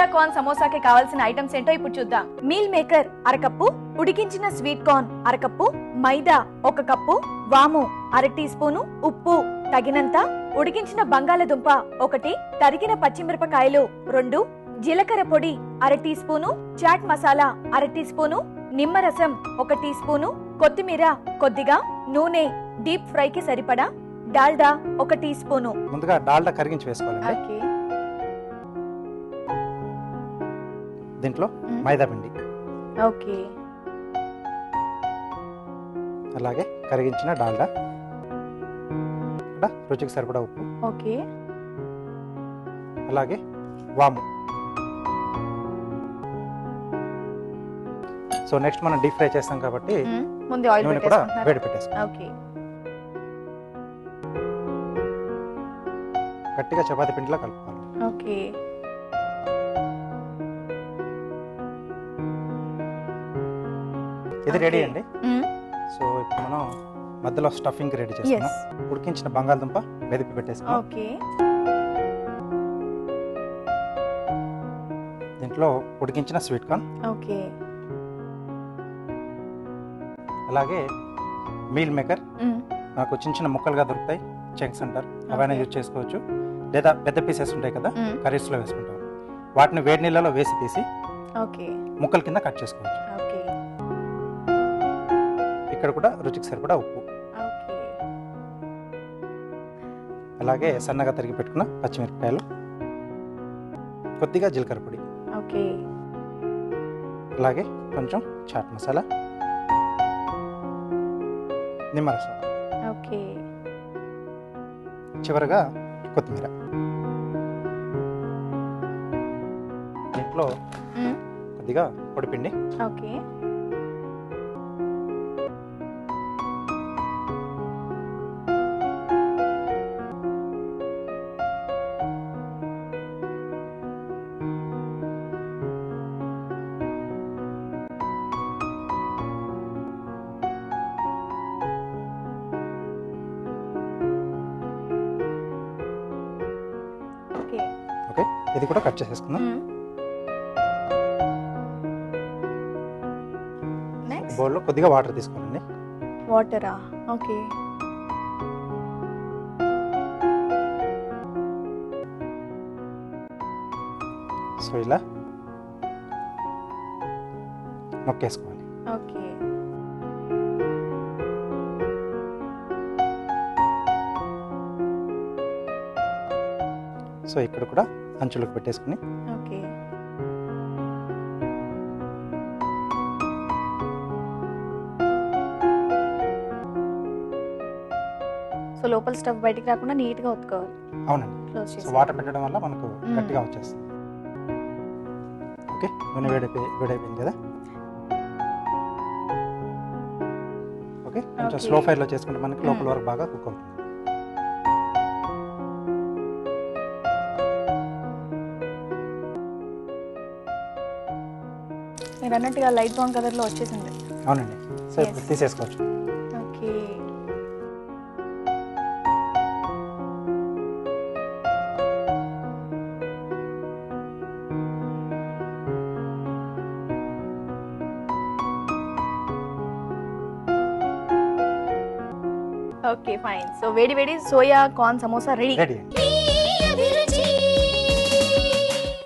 Soya corn సమోసాకి కావాల్సిన items ఏంటో ఇప్పుడు చూద్దాం. మీల్ మేకర్ అరకప్పు, ఉడికించిన స్వీట్ కార్న్ అరకప్పు, మైదా 1 కప్పు, వాము 1/2 టీ స్పూను, ఉప్పు తగినంత, ఉడికించిన బంగాళదుంప 1, తరిగిన పచ్చిమిరపకాయలు 2, జీలకర్ర పొడి 1/2 teaspoon, chaat masala 1/2 teaspoon, నిమ్మరసం 1 టీ స్పూను, కొత్తిమీర కొద్దిగా, నూనె డీప్ ఫ్రైకి సరిపడా, డాల్డా 1 టీ స్పూను. ముందుగా డాల్డా కరిగించి వేసుకోవాలండి. ఓకే. దీంట్లో మైదా పిండి, ఓకే, అలాగే కరిగించిన డాల్డా, రుచికి సరిపడా ఉప్పు, ఓకే, అలాగే వాము. సో నెక్స్ట్ మనం డీప్ ఫ్రై చేస్తాం కాబట్టి ముందు ఆయిల్ నూనె కూడా వేడి పెట్టేసుకోవాలి. ఓకే. గట్టిగా చపాతీ పిండిలా కలుపుకోవాలి. ఓకే. ఇది రెడీ అండి. సో ఇప్పుడు మనం మధ్యలో స్టఫింగ్ రెడీ చేసుకున్నాం. ఉడికించిన బంగాళదుంప మెదిపి పెట్టేసుకున్నాం. ఓకే. దీంట్లో ఉడికించిన స్వీట్ కార్న్, ఓకే, అలాగే మీల్ మేకర్ మనకు చిన్న చిన్న ముక్కలుగా దొరుకుతాయి, చంక్స్ అంటారు, అవైనా యూజ్ చేసుకోవచ్చు. లేదా పెద్ద పీసెస్ ఉంటాయి కదా, కర్రీస్లో వేసుకుంటాం, వాటిని వేడి నీళ్ళలో వేసి తీసి ముక్కల కింద కట్ చేసుకోవచ్చు. ఇక్కడ కూడా రుచికి సరిపడా ఉప్పు, అలాగే సన్నగా తరిగి పెట్టుకున్న పచ్చిమిరపకాయలు, కొద్దిగా జీలకర్ర పొడి, అలాగే కొంచెం చాట్ మసాలా, నిమ్మరసం, చివరగా కొత్తిమీర. దీంట్లో కొద్దిగా పొడిపిండి, ఓకే, ఇది కూడా కట్ చేసేసుకుందాం. బౌల్లో కొద్దిగా వాటర్ తీసుకోండి. వాటరా? ఓకే. సో ఇలా నొక్కేసుకోవాలి. ఓకే. సో ఇక్కడ కూడా అంచులకు పెట్టేసుకుని, ఓకే, సో లోపల స్టఫ్ బయటికి రాకుండా నీట్ గా ఒత్తుకోవాలి. అవునండి. సో వాటర్ పెట్టడం వల్ల మనకు గట్టిగా వచ్చేస్తుంది. ఓకే, నూనె వేడైపోయింది కదా. ఓకే, కొంచెం స్లో ఫైర్లో చేసుకుంటే మనకి లోపల వరకు బాగా కుక్ అవుతుంది. మీరు అన్నట్టుగా లైట్ బ్రౌన్ కలర్ లో వచ్చేసింది. అవునండి. సో ఇప్పుడు తీసేసుకోవచ్చు. ఓకే. Okay, fine. సో వేడి వేడి సోయా కార్న్ సమోసా రెడీ.